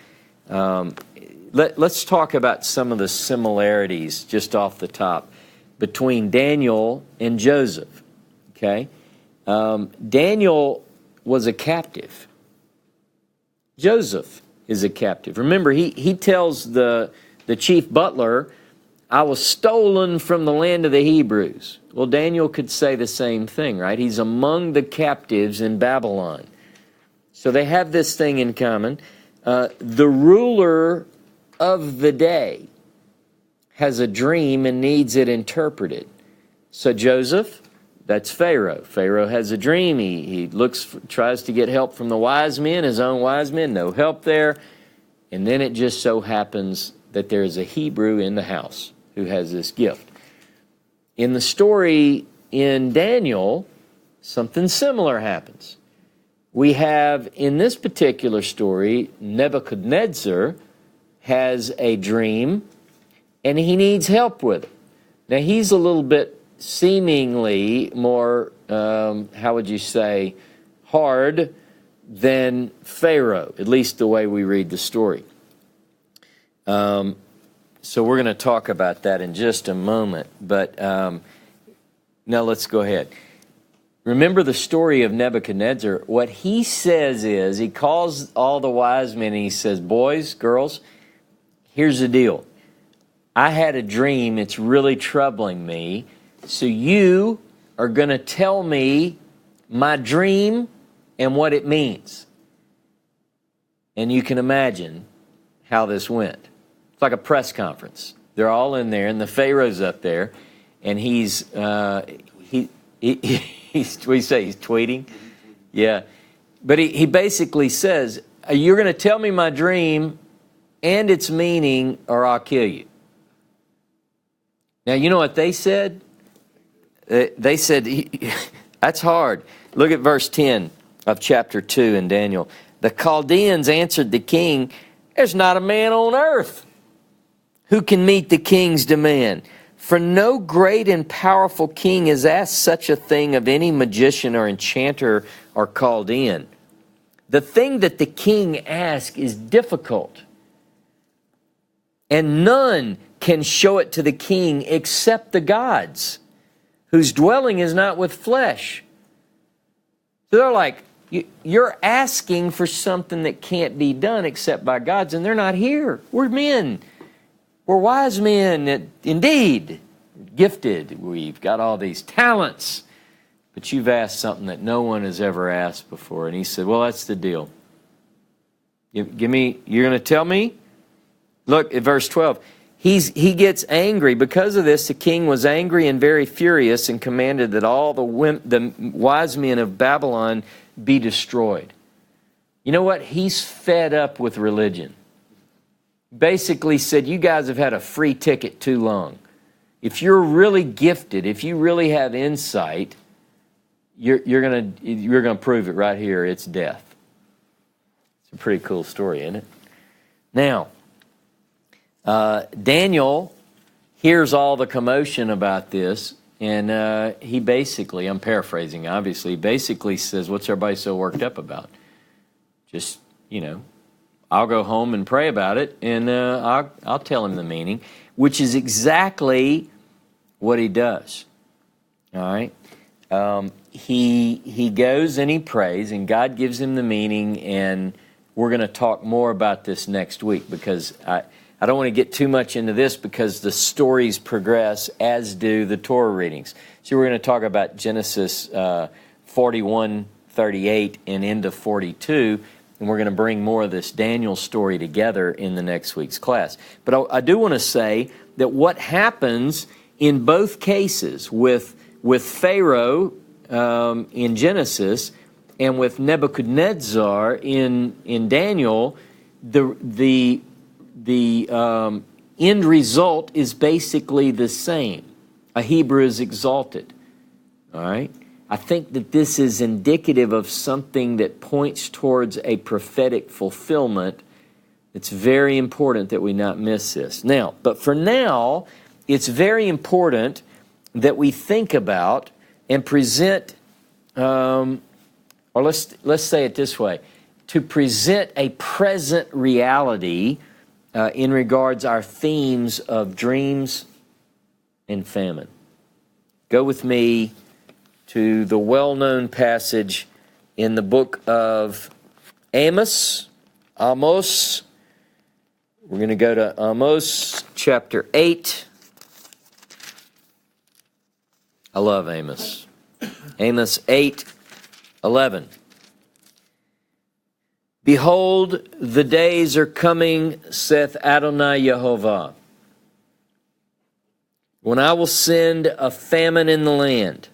let's talk about some of the similarities just off the top between Daniel and Joseph, okay? Daniel was a captive. Joseph is a captive. Remember, he tells the chief butler, "I was stolen from the land of the Hebrews." Well, Daniel could say the same thing, right? He's among the captives in Babylon. So they have this thing in common. The ruler of the day has a dream and needs it interpreted. So Joseph, that's Pharaoh. Pharaoh has a dream. He tries to get help from the wise men, his own wise men, no help there. And then it just so happens that there is a Hebrew in the house who has this gift. In the story in Daniel, something similar happens. We have, in this particular story, Nebuchadnezzar has a dream, and he needs help with it. Now, he's a little bit seemingly more, hard than Pharaoh, at least the way we read the story. So we're going to talk about that in just a moment, but now let's go ahead. Remember the story of Nebuchadnezzar. What he says is, he calls all the wise men and he says, "Boys, girls, here's the deal. I had a dream. It's really troubling me. So you are going to tell me my dream and what it means." And you can imagine how this went. It's like a press conference. They're all in there, and the Pharaoh's up there, and he's tweeting? Yeah. But he basically says, "You're going to tell me my dream and its meaning, or I'll kill you." Now, you know what they said? They said, that's hard. Look at verse 10 of chapter 2 in Daniel. The Chaldeans answered the king, there's not a man on earth who can meet the king's demand. For no great and powerful king has asked such a thing of any magician or enchanter or Chaldean. The thing that the king asks is difficult, and none can show it to the king except the gods, whose dwelling is not with flesh. So they're like, you're asking for something that can't be done except by gods, and they're not here. We're men. We're wise men, indeed, gifted. We've got all these talents. But you've asked something that no one has ever asked before. And he said, well, that's the deal. Give me, you're going to tell me? Look at verse 12. He gets angry. Because of this, the king was angry and very furious and commanded that all the wise men of Babylon be destroyed. You know what? He's fed up with religion. Basically said, you guys have had a free ticket too long. If you're really gifted, if you really have insight, you're gonna prove it right here. It's death. It's a pretty cool story, isn't it? Now, Daniel hears all the commotion about this, and he basically, I'm paraphrasing obviously, basically says, what's everybody so worked up about? Just, I'll go home and pray about it, and I'll tell him the meaning, which is exactly what he does. All right? He goes and he prays, and God gives him the meaning, and we're going to talk more about this next week, because I don't want to get too much into this because the stories progress, as do the Torah readings. So we're going to talk about Genesis 41, 38, and into 42, and we're going to bring more of this Daniel story together in the next week's class. But I do want to say that what happens in both cases with Pharaoh in Genesis and with Nebuchadnezzar in Daniel, the end result is basically the same. A Hebrew is exalted. All right? I think that this is indicative of something that points towards a prophetic fulfillment. It's very important that we not miss this. Now, but for now, it's very important that we think about and present, or let's say it this way, to present a present reality in regards our themes of dreams and famine. Go with me to the well-known passage in the book of Amos. We're going to go to Amos chapter 8. I love Amos. Amos 8:11. Behold, the days are coming, saith Adonai Yehovah, when I will send a famine in the land,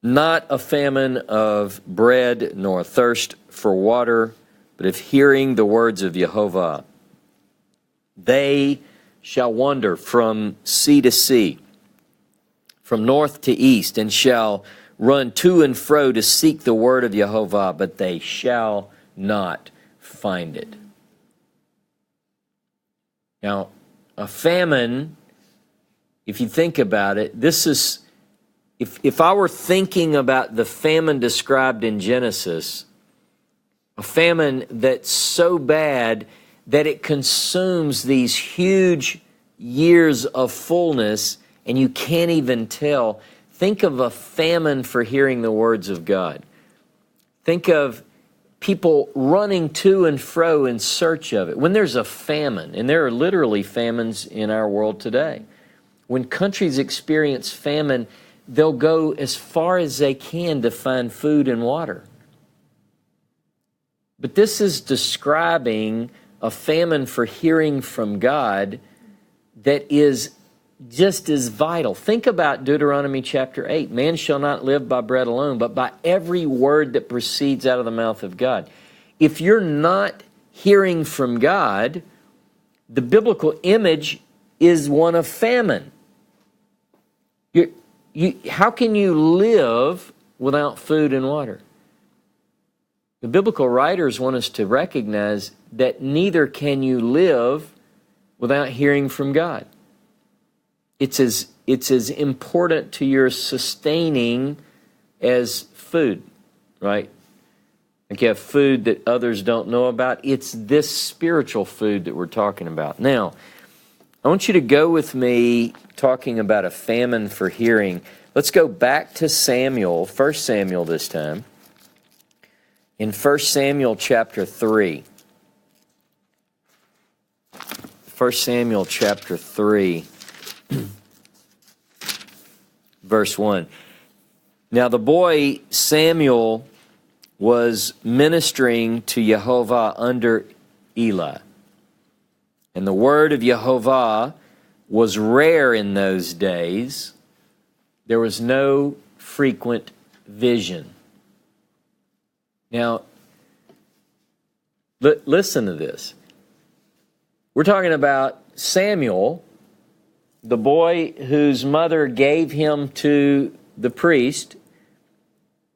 not a famine of bread nor thirst for water, but of hearing the words of Yehovah. They shall wander from sea to sea, from north to east, and shall run to and fro to seek the word of Yehovah, but they shall not find it. Now, a famine, if you think about it, this is, if I were thinking about the famine described in Genesis, a famine that's so bad that it consumes these huge years of fullness, and you can't even tell. Think of a famine for hearing the words of God. Think of people running to and fro in search of it. When there's a famine, and there are literally famines in our world today, when countries experience famine, they'll go as far as they can to find food and water. But this is describing a famine for hearing from God that is just as vital. Think about Deuteronomy chapter 8. Man shall not live by bread alone, but by every word that proceeds out of the mouth of God. If you're not hearing from God, the biblical image is one of famine. How can you live without food and water? The biblical writers want us to recognize that neither can you live without hearing from God. It's as important to your sustaining as food, right? Like you have food that others don't know about. It's this spiritual food that we're talking about. Now, I want you to go with me talking about a famine for hearing. Let's go back to Samuel, 1 Samuel this time. In 1 Samuel chapter 3. 1 Samuel chapter 3, verse 1. Now the boy Samuel was ministering to Jehovah under Eli. And the word of Jehovah was rare in those days. There was no frequent vision. Now, listen to this. We're talking about Samuel, the boy whose mother gave him to the priest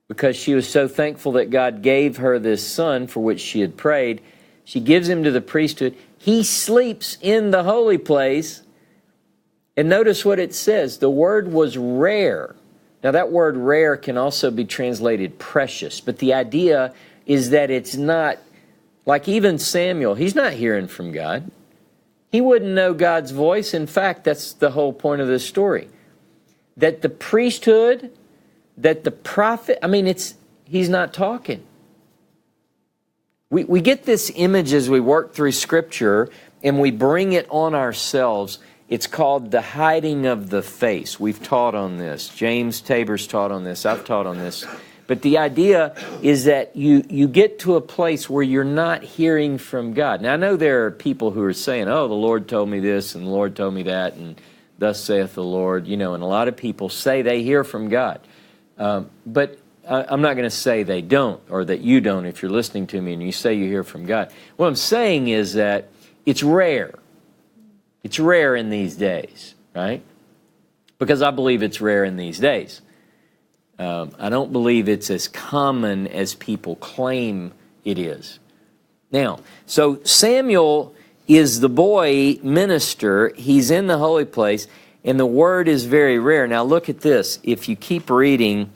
because she was so thankful that God gave her this son for which she had prayed. She gives him to the priesthood. He sleeps in the holy place. And notice what it says. The word was rare. Now that word rare can also be translated precious. But the idea is that it's not, like even Samuel, he's not hearing from God. He wouldn't know God's voice. In fact, that's the whole point of this story. That the priesthood, that the prophet, he's not talking. We get this image as we work through Scripture and we bring it on ourselves. It's called the hiding of the face. We've taught on this. James Tabor's taught on this. I've taught on this. But the idea is that you get to a place where you're not hearing from God. Now, I know there are people who are saying, oh, the Lord told me this and the Lord told me that, and thus saith the Lord. And a lot of people say they hear from God. But I'm not going to say they don't, or that you don't if you're listening to me and you say you hear from God. What I'm saying is that it's rare. It's rare in these days, right? Because I believe it's rare in these days. I don't believe it's as common as people claim it is. Now, so Samuel is the boy minister. He's in the holy place, and the word is very rare. Now, look at this. If you keep reading,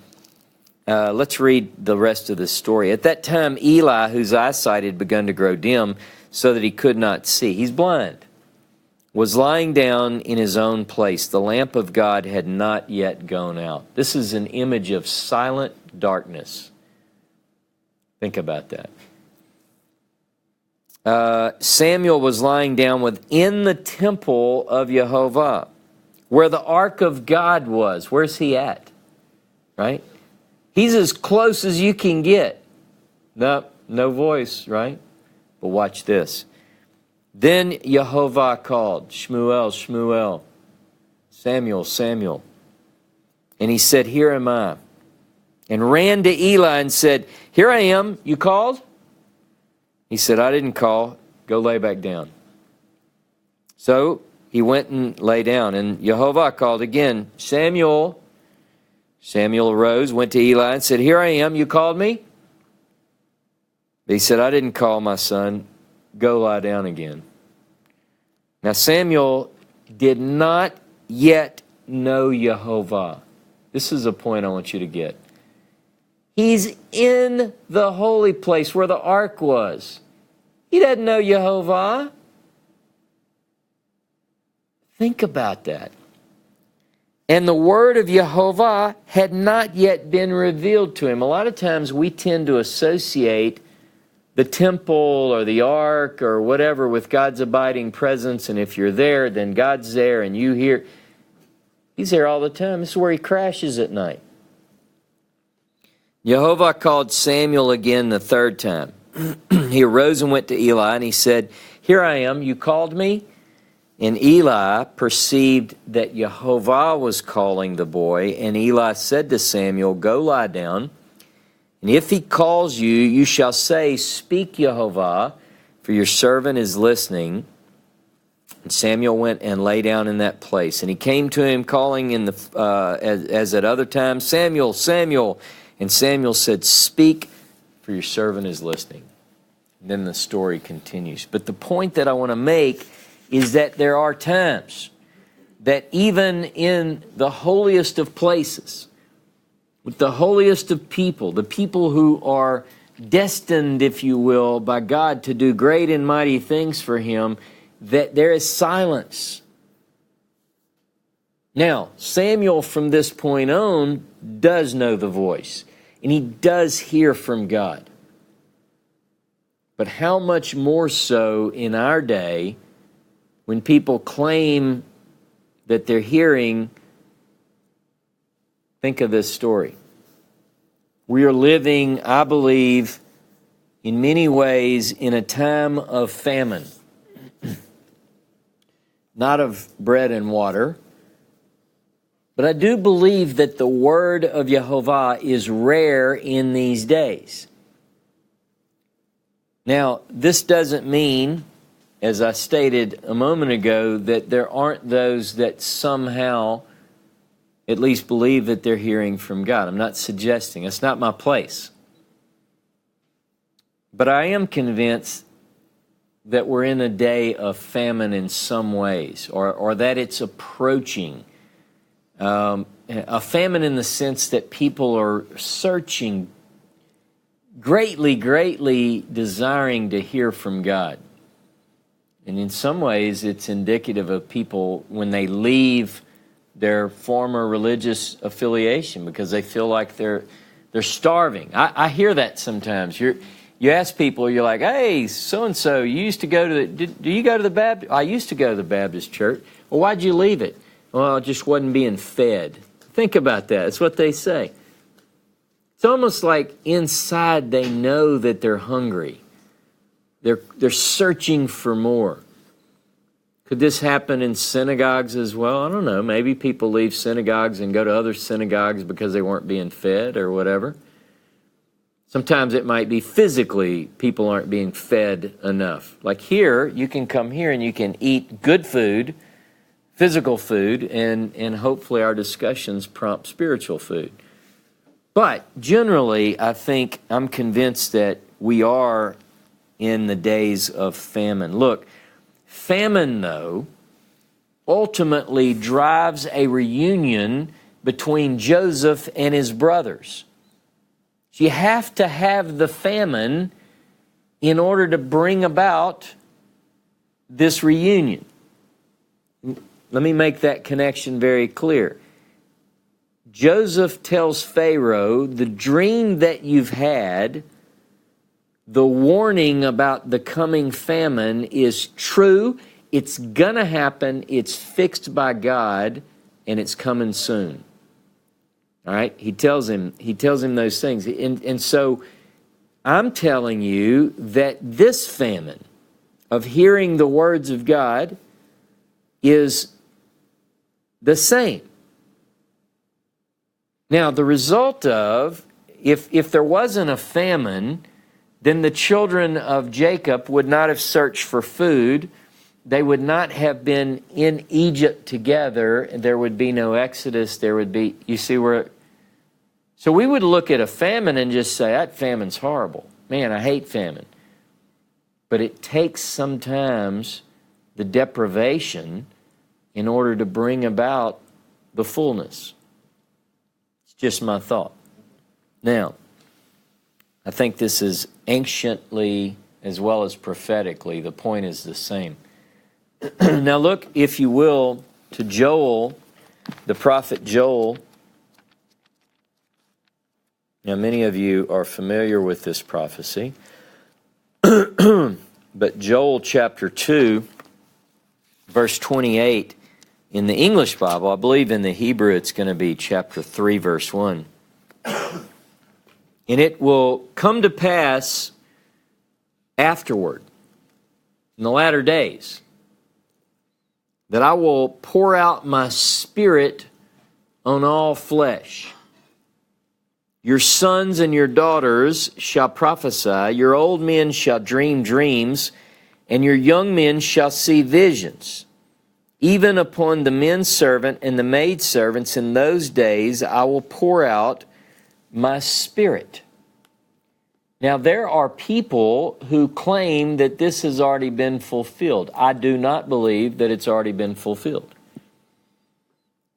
let's read the rest of the story. At that time, Eli, whose eyesight had begun to grow dim so that he could not see, he's blind, was lying down in his own place. The lamp of God had not yet gone out. This is an image of silent darkness. Think about that. Samuel was lying down within the temple of Jehovah, where the ark of God was. Where's he at? Right? He's as close as you can get. No voice, right? But watch this. Then Jehovah called, Shmuel, Shmuel, Samuel, Samuel. And he said, here am I. And ran to Eli and said, here I am, you called? He said, I didn't call, go lay back down. So he went and lay down, and Jehovah called again, Samuel. Samuel arose, went to Eli and said, here I am, you called me? But he said, I didn't call, my son. Go lie down again. Now Samuel did not yet know Jehovah. This is a point I want you to get. He's in the holy place where the ark was. He doesn't know Jehovah. Think about that. And the word of Jehovah had not yet been revealed to him. A lot of times we tend to associate the temple or the ark or whatever with God's abiding presence, and if you're there, then God's there and you hear. He's there all the time. This is where he crashes at night. Jehovah called Samuel again the third time. He arose and went to Eli, and he said, here I am, you called me? And Eli perceived that Jehovah was calling the boy, and Eli said to Samuel, go lie down. And if he calls you, you shall say, speak, Jehovah, for your servant is listening. And Samuel went and lay down in that place. And he came to him calling as at other times, Samuel, Samuel. And Samuel said, speak, for your servant is listening. And then the story continues. But the point that I want to make is that there are times that even in the holiest of places, with the holiest of people, the people who are destined, if you will, by God to do great and mighty things for Him, that there is silence. Now, Samuel from this point on does know the voice, and he does hear from God. But how much more so in our day when people claim that they're hearing? Think of this story. We are living, I believe, in many ways in a time of famine. Not of bread and water. But I do believe that the word of Jehovah is rare in these days. Now, this doesn't mean, as I stated a moment ago, that there aren't those that somehow at least believe that they're hearing from God. I'm not suggesting. It's not my place. But I am convinced that we're in a day of famine in some ways, or that it's approaching. A famine in the sense that people are searching, greatly desiring to hear from God. And in some ways, it's indicative of people when they leave their former religious affiliation because they feel like they're starving. I hear that sometimes. You ask people, you're like, hey, so-and-so, you used to go to do you go to the Baptist? I used to go to the Baptist church. Well, why'd you leave it? Well, I just wasn't being fed. Think about that. That's what they say. It's almost like inside they know that they're hungry. They're searching for more. Could this happen in synagogues as well? I don't know. Maybe people leave synagogues and go to other synagogues because they weren't being fed or whatever. Sometimes it might be physically people aren't being fed enough. Like here, you can come here and you can eat good food, physical food, and hopefully our discussions prompt spiritual food. But generally, I'm convinced that we are in the days of famine. Look, famine, though, ultimately drives a reunion between Joseph and his brothers. You have to have the famine in order to bring about this reunion. Let me make that connection very clear. Joseph tells Pharaoh, the dream that you've had, the warning about the coming famine is true. It's going to happen. It's fixed by God, and it's coming soon. All right? He tells him those things. And so I'm telling you that this famine of hearing the words of God is the same. Now, the result of, if there wasn't a famine, then the children of Jacob would not have searched for food. They would not have been in Egypt together. There would be no Exodus. There would be, you see where... So we would look at a famine and just say, that famine's horrible. Man, I hate famine. But it takes sometimes the deprivation in order to bring about the fullness. It's just my thought. Now, I think this is anciently as well as prophetically. The point is the same. Now look, if you will, to Joel, the prophet Joel. Now, many of you are familiar with this prophecy. But Joel chapter 2, verse 28, in the English Bible, I believe in the Hebrew it's going to be chapter 3, verse 1. And it will come to pass afterward, in the latter days, that I will pour out my spirit on all flesh. Your sons and your daughters shall prophesy, your old men shall dream dreams, and your young men shall see visions. Even upon the menservant and the maidservants in those days I will pour out my Spirit. Now, there are people who claim that this has already been fulfilled. I do not believe that it's already been fulfilled.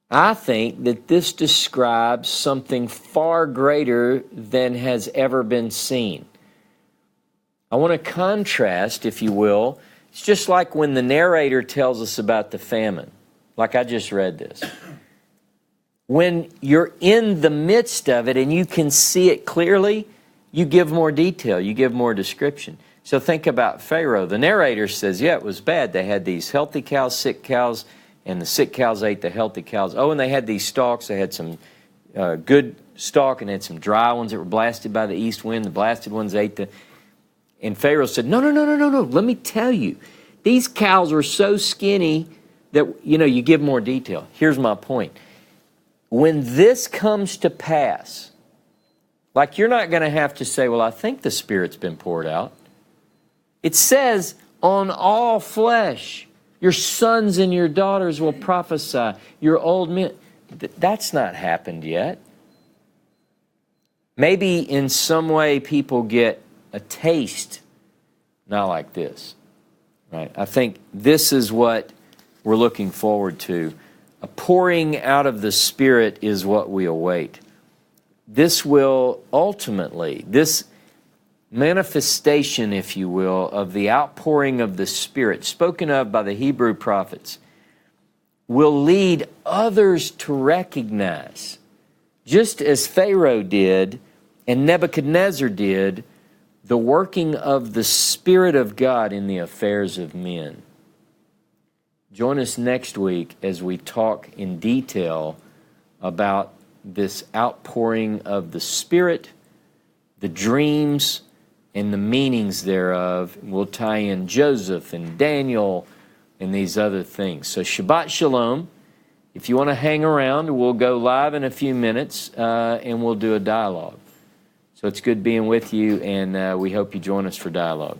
I think that this describes something far greater than has ever been seen. I want to contrast, if you will. It's just like when the narrator tells us about the famine, like I just read this. When you're in the midst of it and you can see it clearly, you give more detail, you give more description. So think about Pharaoh. The narrator says, yeah, it was bad. They had these healthy cows, sick cows, and the sick cows ate the healthy cows. Oh, and they had these stalks. They had some good stalk and they had some dry ones that were blasted by the east wind. The blasted ones ate the... And Pharaoh said, no. Let me tell you. These cows were so skinny that, you give more detail. Here's my point. When this comes to pass, like you're not going to have to say, well, I think the Spirit's been poured out. It says, on all flesh, your sons and your daughters will prophesy, your old men. That's not happened yet. Maybe in some way people get a taste, not like this. Right? I think this is what we're looking forward to. A pouring out of the Spirit is what we await. This will ultimately, this manifestation, if you will, of the outpouring of the Spirit, spoken of by the Hebrew prophets, will lead others to recognize, just as Pharaoh did and Nebuchadnezzar did, the working of the Spirit of God in the affairs of men. Join us next week as we talk in detail about this outpouring of the Spirit, the dreams, and the meanings thereof. We'll tie in Joseph and Daniel and these other things. So Shabbat Shalom. If you want to hang around, we'll go live in a few minutes and we'll do a dialogue. So it's good being with you, and we hope you join us for dialogue.